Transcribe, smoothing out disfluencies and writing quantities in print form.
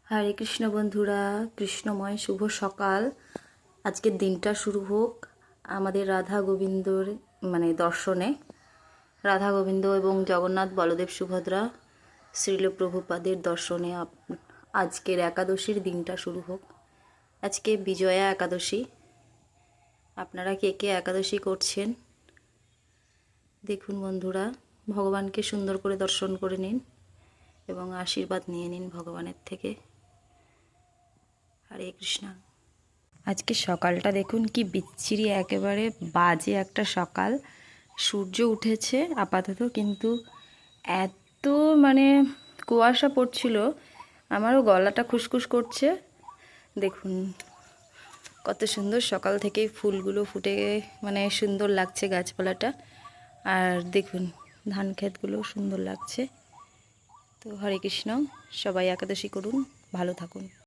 হরে কৃষ্ণ বন্ধুরা, কৃষ্ণময় শুভ সকাল। আজকের দিনটা শুরু হোক আমাদের রাধা গোবিন্দর দর্শনে। রাধা গোবিন্দ এবং জগন্নাথ বলদেব সুভদ্রা শ্রীল প্রভুপাদের দর্শনে আজকের একাদশীর দিনটা শুরু হোক। আজকে বিজয়া একাদশী। আপনারা কে কে একাদশী করছেন দেখুন বন্ধুরা, ভগবানকে সুন্দর করে দর্শন করে নিন এবং আশীর্বাদ নিয়ে নিন ভগবানের থেকে। হরে কৃষ্ণ। আজকে সকালটা দেখুন কি বিচ্ছিরি, একেবারে বাজে একটা সকাল। সূর্য উঠেছে আপাতত, কিন্তু এত কুয়াশা পড়ছিল, আমারও গলাটা খুসখুস করছে। দেখুন কত সুন্দর সকাল থেকেই ফুলগুলো ফুটে সুন্দর লাগছে গাছপালাটা। আর দেখুন ধান ক্ষেতগুলো সুন্দর লাগছে। তো হরে কৃষ্ণ, সবাই একাদশী করুন, ভালো থাকুন।